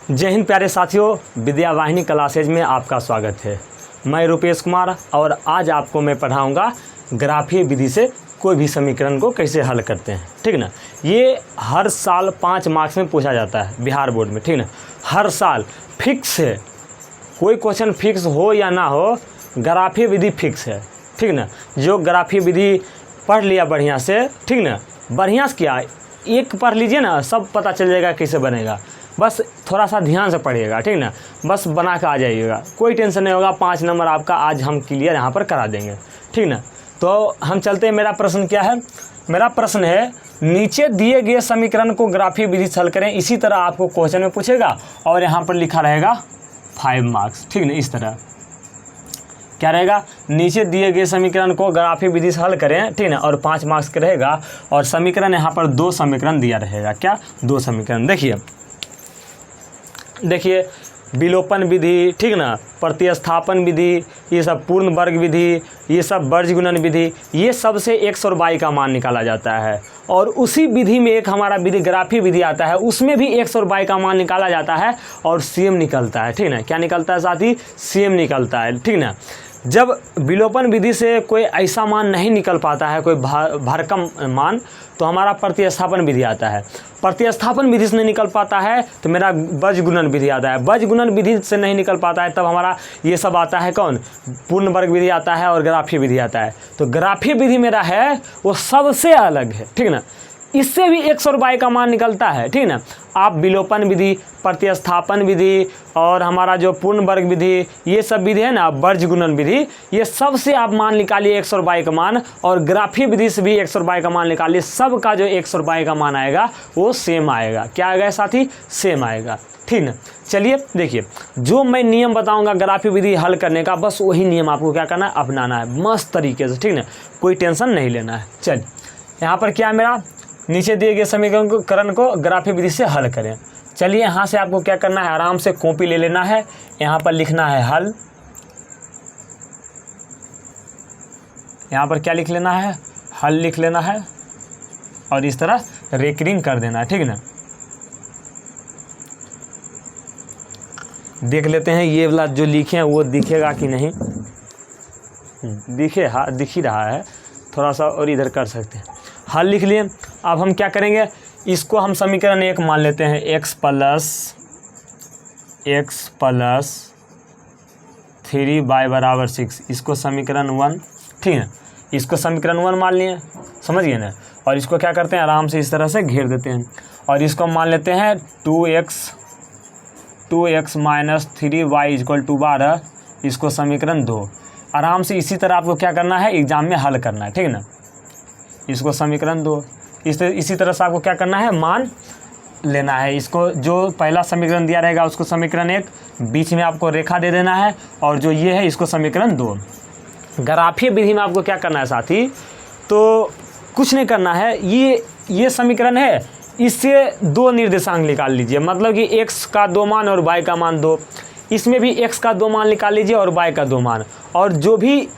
जय हिंद प्यारे साथियों, विद्या वाहिनी क्लासेज में आपका स्वागत है। मैं रुपेश कुमार और आज आपको मैं पढ़ाऊंगा ग्राफीय विधि से कोई भी समीकरण को कैसे हल करते हैं। ठीक ना, ये हर साल 5 मार्क्स में पूछा जाता है बिहार बोर्ड में। ठीक ना, हर साल फिक्स है, कोई क्वेश्चन फिक्स हो या ना हो, ग्राफीय विधि फिक्स है। ठीक ना, जो ग्राफीय विधि पढ़ लिया बढ़िया से, ठीक ना, बढ़िया से क्या एक पढ़ लीजिए ना, सब पता चल जाएगा कैसे बनेगा। बस थोड़ा सा ध्यान से पढ़िएगा, ठीक ना, बस बना के आ जाइएगा, कोई टेंशन नहीं होगा। 5 नंबर आपका आज हम क्लियर यहाँ पर करा देंगे। ठीक ना, तो हम चलते हैं। मेरा प्रश्न क्या है? मेरा प्रश्न है, नीचे दिए गए समीकरण को ग्राफीय विधि से हल करें। इसी तरह आपको क्वेश्चन में पूछेगा और यहाँ पर लिखा रहेगा 5 मार्क्स। ठीक ना, इस तरह क्या रहेगा, नीचे दिए गए समीकरण को ग्राफीय विधि से हल करें, ठीक ना, और 5 मार्क्स का रहेगा। और समीकरण यहाँ पर 2 समीकरण दिया रहेगा। क्या? 2 समीकरण। देखिए विलोपन विधि, ठीक ना, प्रतिस्थापन विधि, ये सब पूर्ण वर्ग विधि, ये सब वर्ज गुणन विधि, ये सब से x और y का मान निकाला जाता है। और उसी विधि में एक हमारा विधि ग्राफीय विधि आता है, उसमें भी x और y का मान निकाला जाता है और सेम निकलता है। ठीक ना, क्या निकलता है साथी? सेम निकलता है। ठीक ना, जब विलोपन विधि से कोई ऐसा मान नहीं निकल पाता है, कोई भरकम मान, तो हमारा प्रतिस्थापन विधि आता है। प्रतिस्थापन विधि से नहीं निकल पाता है तो मेरा वर्ज गुणन विधि आता है। वर्ज गुणन विधि से नहीं निकल पाता है तब हमारा ये सब आता है, कौन? पूर्ण वर्ग विधि आता है और ग्राफीय विधि आता है। तो ग्राफीय विधि मेरा है वो सबसे अलग है। ठीक ना, इससे भी x और y का मान निकलता है। ठीक ना, आप विलोपन विधि, प्रतिस्थापन विधि और हमारा जो पूर्ण वर्ग विधि, ये सब विधि है ना, वर्ज गुणन विधि, ये सब से आप मान निकालिए x और y का मान, और ग्राफीय विधि से भी x और y का मान निकालिए। सब का जो x और y का मान आएगा वो सेम आएगा। क्या आएगा साथी? सेम आएगा। ठीक ना, चलिए देखिए, जो मैं नियम बताऊंगा ग्राफीय विधि हल करने का, बस वही नियम आपको क्या करना है, अपनाना है मस्त तरीके से। ठीक ना, कोई टेंशन नहीं लेना है। चलिए यहाँ पर क्या है मेरा, नीचे दिए गए समीकरण को ग्राफीय विधि से हल करें। चलिए यहाँ से आपको क्या करना है, आराम से कॉपी ले लेना है, यहाँ पर लिखना है हल। यहाँ पर क्या लिख लेना है? हल लिख लेना है और इस तरह रेकरिंग कर देना है। ठीक ना, देख लेते हैं ये वाला जो लिखे हैं वो दिखेगा कि नहीं। दिख ही रहा है, थोड़ा सा और इधर कर सकते हैं। हल लिख लिए। अब हम क्या करेंगे, इसको हम समीकरण 1 मान लेते हैं, x प्लस 3y बराबर 6। इसको समीकरण 1, ठीक है, इसको समीकरण 1 मान लिए, समझ गए ना। और इसको क्या करते हैं, आराम से इस तरह से घेर देते हैं और इसको मान लेते हैं 2x minus 3y equal to 12। इसको समीकरण 2। आराम से इसी तरह आपको क्या करना है, एग्जाम में हल करना है। ठीक ना, इसको समीकरण 2, इसी तरह से आपको क्या करना है, मान लेना है। इसको जो पहला समीकरण दिया रहेगा उसको समीकरण 1, बीच में आपको रेखा दे देना है, और जो ये है इसको समीकरण 2। ग्राफीय विधि में आपको क्या करना है साथी, तो कुछ नहीं करना है। ये समीकरण है, इससे 2 निर्देशांक निकाल लीजिए, मतलब कि x का 2 मान और y का मान 2। इसमें भी x का 2 मान निकाल लीजिए और y का 2 मान, और जो भी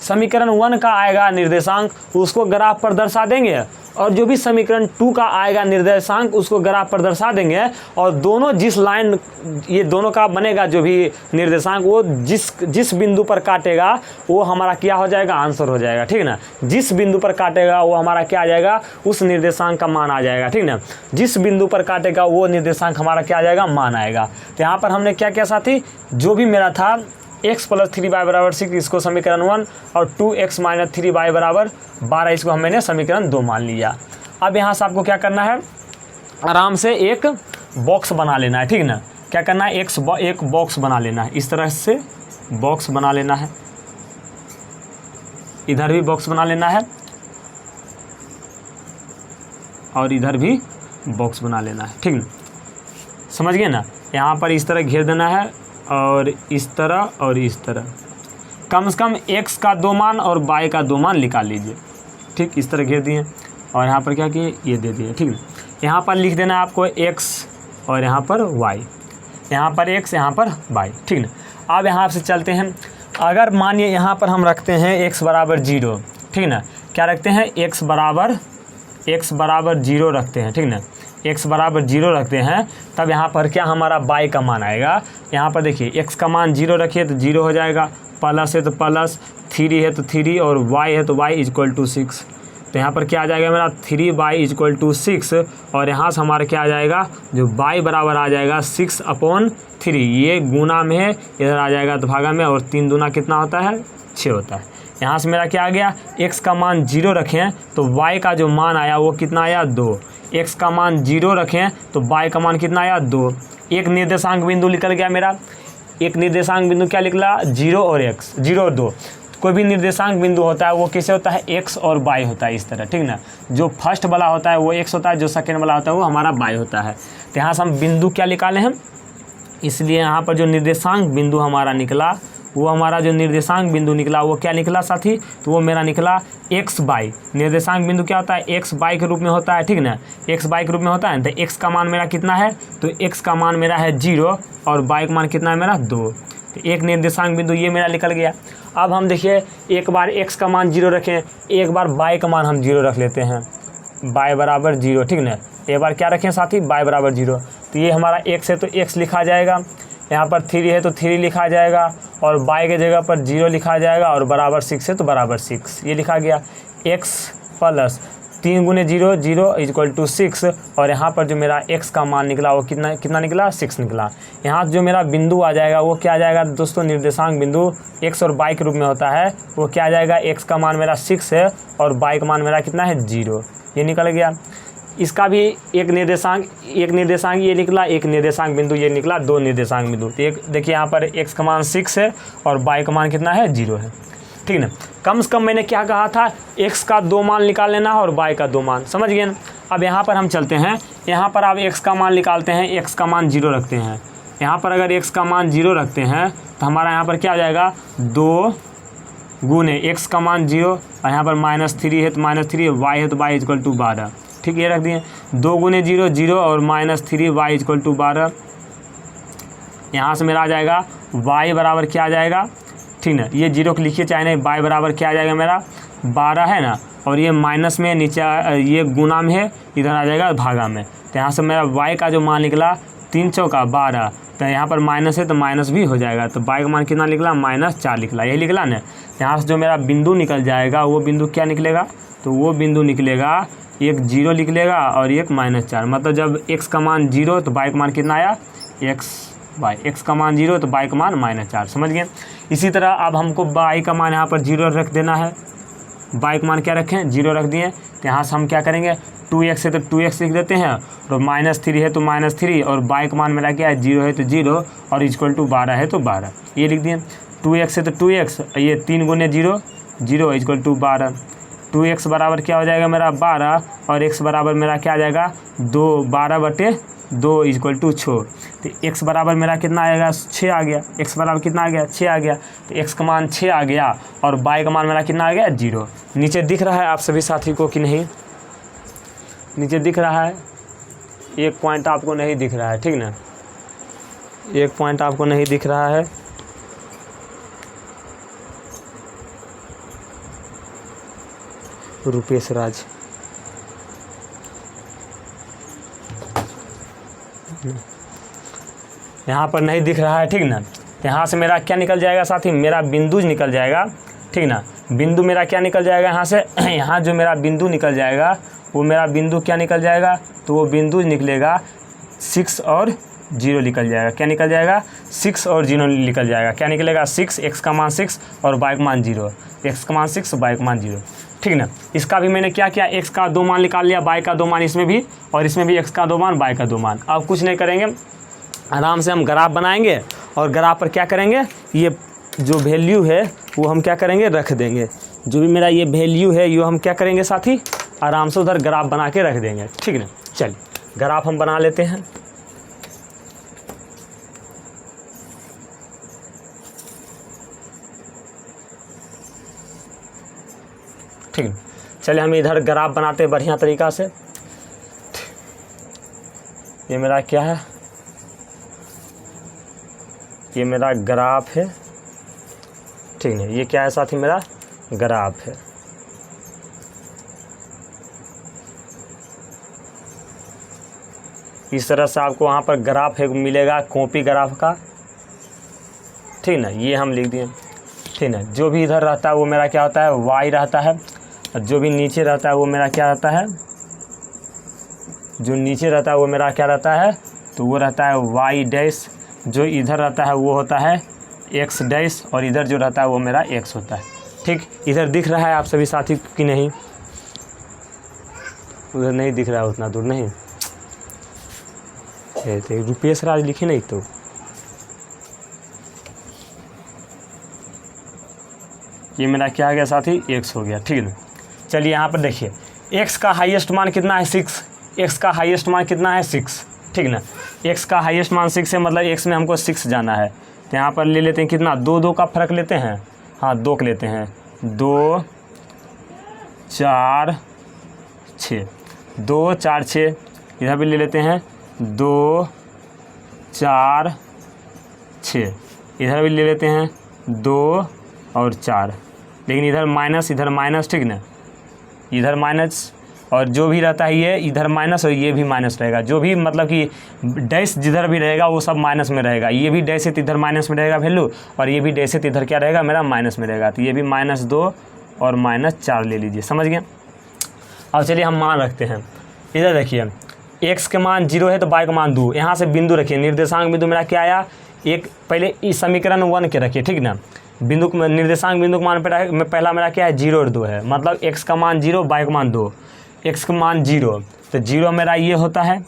समीकरण 1 का आएगा निर्देशांक उसको ग्राफ पर दर्शा देंगे, और जो भी समीकरण 2 का आएगा निर्देशांक उसको ग्राफ पर दर्शा देंगे। और दोनों जिस लाइन, ये दोनों का बनेगा जो भी निर्देशांक, वो जिस बिंदु पर काटेगा वो हमारा क्या हो जाएगा, आंसर हो जाएगा। ठीक ना, जिस बिंदु पर काटेगा वो हमारा क्या आ जाएगा, उस निर्देशांक का मान आ जाएगा। ठीक ना, जिस बिंदु पर काटेगा वो निर्देशांक हमारा क्या आ जाएगा, मान आएगा। तो यहाँ पर हमने क्या किया साथी, जो भी मेरा था x प्लस 3y बराबर 6, इसको समीकरण 1, और 2x माइनस 3y बराबर 12, इसको मैंने समीकरण 2 मान लिया। अब यहाँ से आपको क्या करना है, आराम से एक बॉक्स बना लेना है। ठीक ना, क्या करना है, एक बॉक्स बना लेना है, इस तरह से बॉक्स बना लेना है। इधर भी बॉक्स बना लेना है और इधर भी बॉक्स बना लेना है। ठीक ना, समझ गए ना। यहाँ पर इस तरह घेर देना है और इस तरह और इस तरह, कम से कम x का 2 मान और y का 2 मान निकाल लीजिए। ठीक, इस तरह घेर दिए और यहाँ पर क्या किए, ये दे दिए। ठीक है, यहाँ पर लिख देना है आपको x और यहाँ पर y, यहाँ पर x यहाँ पर y। ठीक ना, अब यहाँ से चलते हैं। अगर मानिए यहाँ पर हम रखते हैं x बराबर 0, ठीक ना, क्या रखते हैं, x बराबर 0 रखते हैं। ठीक ना, x बराबर 0 रखते हैं तब यहाँ पर क्या हमारा y का मान आएगा। यहाँ पर देखिए x का मान 0 रखिए तो 0 हो जाएगा, प्लस है तो प्लस, 3 है तो 3 और y है तो y इक्वल टू 6। तो यहाँ पर क्या आ जाएगा मेरा 3y इक्वल टू 6 और यहाँ से हमारा क्या आ जाएगा जो y बराबर आ जाएगा 6/3। ये गुना में है, इधर आ जाएगा तो भागा में, और 3 दूना कितना होता है 6 होता है। यहाँ से मेरा क्या आ गया x का मान 0 रखें तो y का जो मान आया वो कितना आया 2। x का मान 0 रखें तो y का मान कितना आया 2। एक निर्देशांक बिंदु निकल गया मेरा। एक निर्देशांक बिंदु क्या निकला 0 और x, 0 और 2। कोई भी निर्देशांक बिंदु होता है वो कैसे होता है x और y होता है, इस तरह, ठीक ना। जो फर्स्ट वाला होता है वो x होता है, जो सेकेंड वाला होता है वो हमारा y होता है। तो यहाँ से हम बिंदु क्या निकाले हम, इसलिए यहाँ पर जो निर्देशांक बिंदु हमारा निकला वो हमारा जो निर्देशांक बिंदु निकला वो क्या निकला साथी, तो वो मेरा निकला एक्स बाई। निर्देशांक बिंदु क्या होता है एक्स बाई के रूप में होता है, ठीक ना, एक्स बाई के रूप में होता है। तो एक्स का मान मेरा कितना है, तो एक्स का मान मेरा है 0 और बाई का मान कितना है मेरा 2। तो एक निर्देशांक बिंदु ये मेरा निकल गया। अब हम देखिए एक बार एक्स का मान 0 रखें, एक बार बाई का मान हम 0 रख लेते हैं, बाई बराबर 0, ठीक ना। एक बार क्या रखें साथी बाई बराबर 0। तो ये हमारा एक्स है तो एक्स लिखा जाएगा, यहाँ पर 3 है तो 3 लिखा जाएगा, और बाई के जगह पर 0 लिखा जाएगा, और बराबर 6 है तो बराबर 6 ये लिखा गया। x प्लस 3 गुने 0 0 इक्वल टू 6, और यहाँ पर जो मेरा x का मान निकला वो कितना निकला 6 निकला। यहाँ जो मेरा बिंदु आ जाएगा वो क्या आ जाएगा दोस्तों, निर्देशांक बिंदु x और y के रूप में होता है, वो क्या आ जाएगा x का मान मेरा 6 है और y का मान मेरा कितना है 0, ये निकल गया। इसका भी एक निर्देशांक ये निकला, एक निर्देशांक बिंदु ये निकला, 2 निर्देशांक बिंदु। तो एक देखिए यहाँ पर x का मान 6 है और y का मान कितना है 0 है, ठीक ना। कम से कम मैंने क्या कहा था, x का 2 मान निकाल लेना है और y का 2 मान, समझ गए ना। अब यहाँ पर हम चलते हैं, यहाँ पर आप x का मान निकालते हैं, x का मान 0 रखते हैं। यहाँ पर अगर x का मान 0 रखते हैं तो हमारा यहाँ पर क्या आ जाएगा 2 गुने x का मान 0, और यहाँ पर -3 है तो -3, y है तो y इक्वल टू 12, ठीक, ये रख दिए। 2 गुने 0 0 और -3 y इक्वल टू 12। यहाँ से मेरा आ जाएगा y बराबर क्या आ जाएगा, ठीक ना, ये 0 को लिखिए चाहे नहीं, y बराबर क्या आ जाएगा मेरा 12 है ना, और ये माइनस में नीचे ये गुना में है, इधर आ जाएगा भागा में। तो यहाँ से मेरा y का जो मान निकला 3 चौका 12, तो यहाँ पर माइनस है तो माइनस भी हो जाएगा, तो y का मान कितना निकला -4 निकला, यही निकला ना। यहाँ से जो मेरा बिंदु निकल जाएगा वो बिंदु क्या निकलेगा, तो वो बिंदु निकलेगा एक 0 निकलेगा और एक -4, मतलब जब x का मान 0 तो y का मान कितना आया x का मान 0 तो y का मान -4, समझ गए। इसी तरह अब हमको y का मान यहाँ पर 0 रख देना है, y का मान क्या रखें 0 रख दिए। तो यहाँ से हम क्या करेंगे 2x है तो 2x लिख देते हैं, और -3 है तो -3, और y का मान मेरा क्या है 0 है तो 0, और इक्वल टू 12 है तो 12, ये लिख दिए। 2x है तो 2x, ये 3 गुने 0 0 इक्वल टू 12। 2x बराबर क्या हो जाएगा मेरा 12, और x बराबर मेरा क्या आ जाएगा 12/2 इक्वल टू 6। तो x बराबर मेरा कितना आएगा 6 आ गया, x बराबर कितना आ गया 6 आ गया। तो x का मान 6 आ गया और y का मान मेरा कितना आ गया 0। नीचे दिख रहा है आप सभी साथी को कि नहीं, नीचे दिख रहा है, एक पॉइंट आपको नहीं दिख रहा है, ठीक ना, एक पॉइंट आपको नहीं दिख रहा है। रुपेश राज, यहाँ पर नहीं दिख रहा है, ठीक ना। यहाँ से मेरा क्या निकल जाएगा साथी, मेरा बिंदु निकल जाएगा, ठीक ना। बिंदु मेरा क्या निकल जाएगा यहाँ से, यहाँ जो मेरा बिंदु निकल जाएगा वो मेरा बिंदु क्या निकल जाएगा, तो वो बिंदु निकलेगा 6 और 0 निकल जाएगा। क्या निकल जाएगा 6 और 0 निकल जाएगा। क्या निकलेगा 6, x का मान 6 और y का मान 0, x का मान 6 y का मान 0, ठीक ना। इसका भी मैंने क्या किया, x का 2 मान निकाल लिया, y का 2 मान इसमें भी, और इसमें भी x का 2 मान y का 2 मान। अब कुछ नहीं करेंगे, आराम से हम ग्राफ बनाएंगे, और ग्राफ पर क्या करेंगे, ये जो वैल्यू है वो हम क्या करेंगे रख देंगे। जो भी मेरा ये वैल्यू है ये हम क्या करेंगे साथी, आराम से उधर ग्राफ बना के रख देंगे, ठीक ना। चलिए ग्राफ हम बना लेते हैं। ठीक है, चलिए हम इधर ग्राफ बनाते हैं बढ़िया तरीक़ा से। ये मेरा क्या है, ये मेरा ग्राफ है, ठीक है। ये क्या है साथी, मेरा ग्राफ है। इस तरह से आपको वहाँ पर ग्राफ एक मिलेगा, कॉपी ग्राफ का, ठीक ना, ये हम लिख दिए, ठीक ना। जो भी इधर रहता है वो मेरा क्या होता है, y रहता है, और जो भी नीचे रहता है वो मेरा क्या रहता है, जो नीचे रहता है वो मेरा क्या रहता है, तो वो रहता है y डैश, जो इधर रहता है वो होता है x डैश, और इधर जो रहता है वो मेरा x होता है, ठीक। इधर दिख रहा है आप सभी साथी कि नहीं, उधर नहीं दिख रहा है, उतना दूर नहीं, तो रुपेश राज लिखे नहीं, तो ये मेरा क्या हो गया साथी, x हो गया, ठीक है। चलिए यहाँ पर देखिए, x का हाईएस्ट मान कितना है 6, x का हाईएस्ट मान कितना है 6, ठीक ना। x का हाईएस्ट मान 6 है, मतलब x में हमको 6 जाना है, तो यहाँ पर ले लेते हैं कितना, 2 का फर्क लेते हैं, हाँ 2 के लेते हैं, 2 4 6, 2 4 6, इधर भी ले लेते हैं 2 4 6, इधर भी ले लेते हैं 2 और 4, लेकिन इधर माइनस, ठीक ना, इधर माइनस, और जो भी रहता है ये इधर माइनस और ये भी माइनस रहेगा, जो भी मतलब कि डैश जिधर भी रहेगा वो सब माइनस में रहेगा, ये भी डैश है तो इधर माइनस में रहेगा वैल्यू, और ये भी डैश है तो इधर क्या रहेगा मेरा माइनस में रहेगा, तो ये भी -2 और -4 ले लीजिए, समझ गए। अब चलिए हम मान रखते हैं, इधर देखिए x के मान 0 है तो y का मान 2, यहाँ से बिंदु रखिए, निर्देशांक बिंदु मेरा क्या आया, एक पहले इस समीकरण 1 के रखिए, ठीक ना, बिंदु निर्देशांक बिंदु के मान पर पहला मेरा क्या है 0 और 2 है, मतलब x का मान 0, y का मान 2, x का मान 0, तो 0 मेरा ये होता है,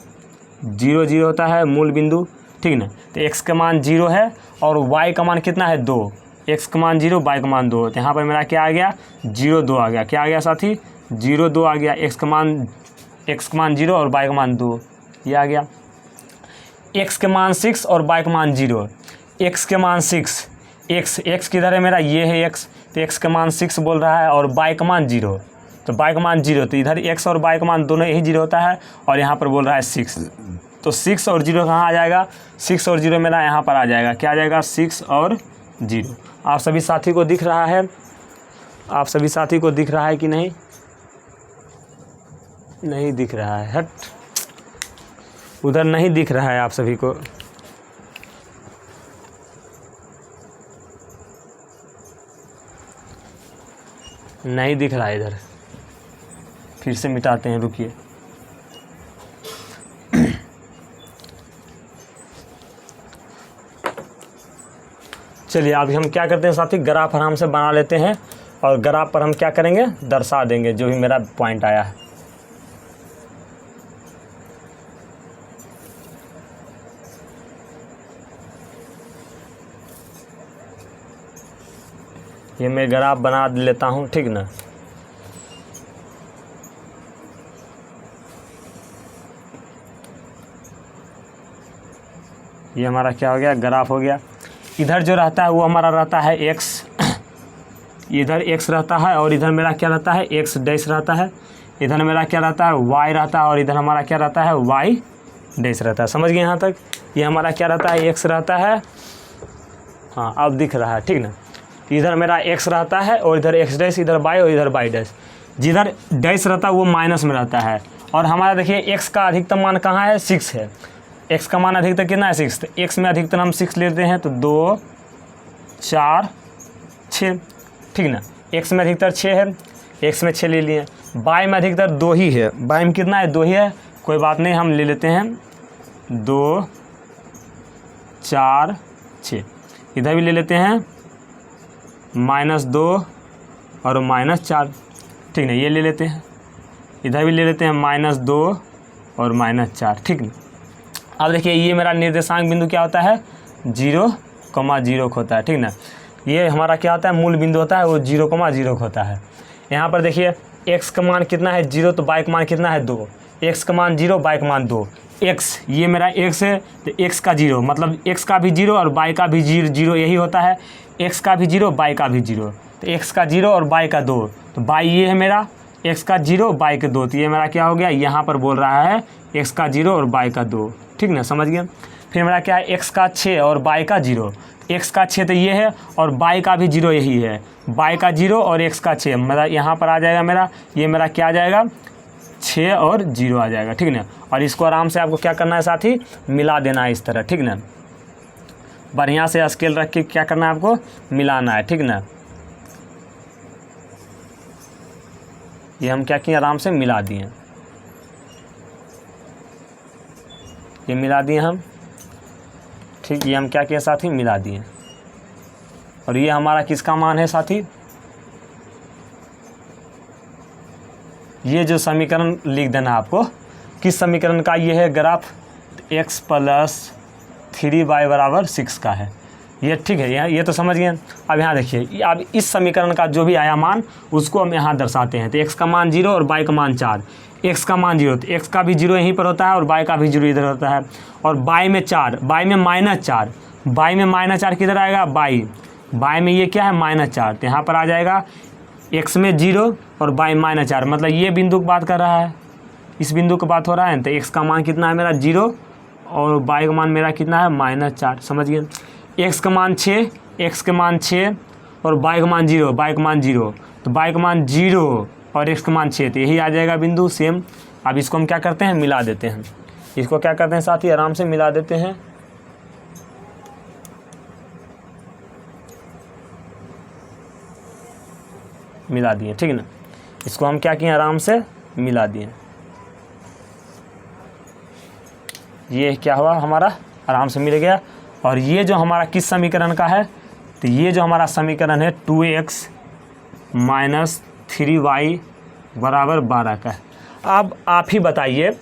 0 0 होता है मूल बिंदु, ठीक ना, तो x का मान 0 है और y का मान कितना है 2, x का मान 0, y का मान 2, तो यहाँ पर मेरा क्या आ गया 0 2 आ गया, क्या आ गया साथी 0 2 आ गया, x का मान 0 और y का मान 2, ये आ गया। x के मान 6 और y का मान 0, x के मान 6, x किधर है मेरा, ये है x, तो x का मान 6 बोल रहा है, और y का मान 0, तो y का मान 0, तो इधर x और y का मान दोनों यही 0 होता है, और यहाँ पर बोल रहा है 6, तो 6 और 0 कहाँ आ जाएगा, 6 और 0 मेरा यहाँ पर आ जाएगा, क्या आ जाएगा 6 और 0। आप सभी साथी को दिख रहा है, आप सभी साथी को दिख रहा है कि नहीं, नहीं दिख रहा है, हट, उधर नहीं दिख रहा है आप सभी को, नहीं दिख रहा है इधर, फिर से मिटाते हैं, रुकिए। चलिए अभी हम क्या करते हैं साथी, ग्राफ आराम से बना लेते हैं, और ग्राफ पर हम क्या करेंगे, दर्शा देंगे जो भी मेरा पॉइंट आया है। ये मैं ग्राफ बना लेता हूँ, ठीक ना। ये हमारा क्या हो गया, ग्राफ हो गया। इधर जो रहता है वो हमारा रहता है x, इधर x रहता है, और इधर मेरा क्या रहता है x डैश रहता है, इधर मेरा क्या रहता है y रहता है, और इधर हमारा क्या रहता है y डैश रहता है, समझ गए यहाँ तक। ये हमारा क्या रहता है x रहता है, हाँ अब दिख रहा है, ठीक ना। इधर मेरा x रहता है, और इधर x डैश, इधर y और इधर y डैश, जिधर डैश रहता है वो माइनस में रहता है, और हमारा देखिए x का अधिकतम मान कहाँ है 6 है, x का मान अधिकतम कितना है 6, तो x में अधिकतम हम 6 लेते हैं, तो 2 4 6, ठीक ना। x में अधिकतर 6 है, x में 6 ले लिए, y में अधिकतर 2 ही है, y में कितना है 2 ही है, कोई बात नहीं, हम ले लेते हैं 2 4 6, इधर भी ले लेते हैं -2 और -4, ठीक ना, ये ले लेते हैं, इधर भी ले लेते हैं -2 और -4, ठीक ना। अब देखिए ये मेरा निर्देशांक बिंदु क्या होता है 0,0 होता है, ठीक ना। ये हमारा क्या होता है मूल बिंदु होता है, वो 0,0 होता है। यहाँ पर देखिए x का मान कितना है 0, तो y का मान कितना है 2, x का मान 0, y का मान 2, x ये मेरा x है, तो x का 0 मतलब x का भी 0 और y का भी 0 यही होता है, x का भी 0 y का भी 0, तो x का 0 और y का 2, तो y ये है मेरा, x का 0 y के 2, तो ये मेरा क्या हो गया, यहाँ पर बोल रहा है x का 0 और y का 2, ठीक ना, समझ गया। फिर मेरा क्या है x का 6 और y का 0, x का 6 तो ये है, और y का भी 0 यही है, y का 0 और x का 6, मतलब यहाँ पर आ जाएगा मेरा, ये मेरा क्या आ जाएगा 6 और 0 आ जाएगा, ठीक ना। और इसको आराम से आपको क्या करना है साथी, मिला देना है इस तरह, ठीक ना। बढ़िया से स्केल रख के क्या करना है आपको, मिलाना है, ठीक ना। ये हम क्या किए, आराम से मिला दिए, ये मिला दिए हम, ठीक। ये हम क्या किए साथी, मिला दिए। और ये हमारा किसका मान है साथी, ये जो समीकरण लिख देना आपको, किस समीकरण का ये है ग्राफ, x + 3y = 6 का है ये, ठीक है। ये तो समझ गए। अब यहाँ देखिए, अब इस समीकरण का जो भी आया मान उसको हम यहाँ दर्शाते हैं। तो x का मान 0 और y का मान 4, x का मान 0 तो x का भी 0 यहीं पर होता है और y का भी 0 इधर होता है। और y में 4, y में -4, y में -4 किधर आएगा, y में ये क्या है -4, तो यहाँ पर आ जाएगा x में 0 और y -4, मतलब ये बिंदु की बात कर रहा है, इस बिंदु की बात हो रहा है। तो x का मान कितना है मेरा 0 और y का मान मेरा कितना है -4, समझ गए। x का मान 6, x का मान 6 और y का मान 0, y का मान 0, तो y का मान 0 और x का मान 6, तो यही आ जाएगा बिंदु सेम। अब इसको हम क्या करते हैं, मिला देते हैं। इसको क्या करते हैं साथी, आराम से मिला देते हैं। मिला दिए, ठीक ना। इसको हम क्या किए, आराम से मिला दिए। ये क्या हुआ हमारा, आराम से मिल गया। और ये जो हमारा किस समीकरण का है, तो ये जो हमारा समीकरण है 2x - 3y = 12 का है। अब आप ही बताइए,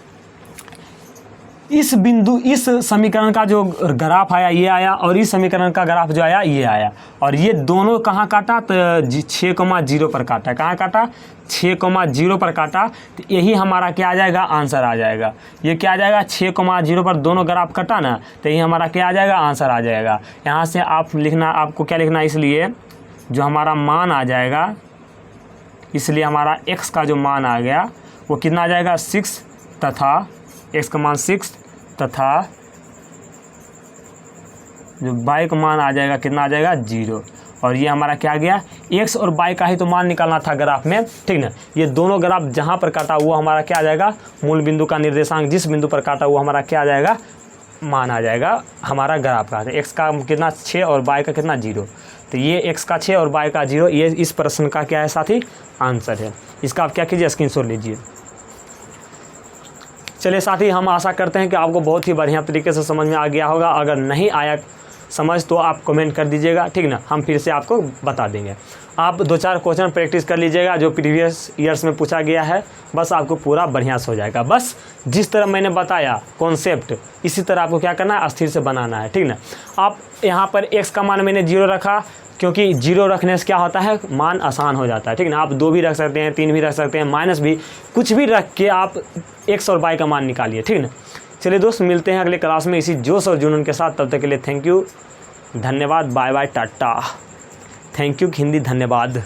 इस बिंदु, इस समीकरण का जो ग्राफ आया ये आया, और इस समीकरण का ग्राफ जो आया ये आया, और ये दोनों कहाँ काटा, तो 6,0 पर काटा। कहाँ काटा, 6,0 पर काटा। तो यही हमारा क्या आ जाएगा, आंसर आ जाएगा। ये क्या आ जाएगा, 6,0 पर दोनों ग्राफ कटा ना, तो यही हमारा क्या आ जाएगा, आंसर आ जाएगा। यहाँ से आप लिखना, आपको क्या लिखना, इसलिए जो हमारा मान आ जाएगा, इसलिए हमारा x का जो मान आ गया वो कितना आ जाएगा, 6, तथा x का मान 6 तथा जो y का मान आ जाएगा कितना आ जाएगा, 0। और ये हमारा क्या आ गया, x और y का ही तो मान निकालना था ग्राफ में, ठीक ना। ये दोनों ग्राफ जहाँ पर काटा वो हमारा क्या आ जाएगा, मूल बिंदु का निर्देशांक जिस बिंदु पर काटा वो हमारा क्या आ जाएगा, मान आ जाएगा हमारा ग्राफ का। x का कितना 6 और y का कितना 0, तो ये x का 6 और y का 0, ये इस प्रश्न का क्या है साथी, आंसर है। इसका आप क्या कीजिए, स्क्रीनशॉट लीजिए। चलिए साथी, हम आशा करते हैं कि आपको बहुत ही बढ़िया तरीके से समझ में आ गया होगा। अगर नहीं आया समझ तो आप कमेंट कर दीजिएगा, ठीक ना, हम फिर से आपको बता देंगे। आप 2-4 क्वेश्चन प्रैक्टिस कर लीजिएगा जो प्रीवियस ईयर्स में पूछा गया है, बस आपको पूरा बढ़िया से हो जाएगा। बस जिस तरह मैंने बताया कॉन्सेप्ट, इसी तरह आपको क्या करना है, अस्थिर से बनाना है, ठीक ना। आप यहाँ पर x का मान मैंने 0 रखा, क्योंकि 0 रखने से क्या होता है, मान आसान हो जाता है, ठीक ना। आप 2 भी रख सकते हैं, 3 भी रख सकते हैं, माइनस भी, कुछ भी रख के आप x और y का मान निकालिए, ठीक ना। चलिए दोस्त, मिलते हैं अगले क्लास में इसी जोश और जुनून के साथ। तब तक के लिए थैंक यू, धन्यवाद, bye bye, tata. Thank you Hindi, धन्यवाद।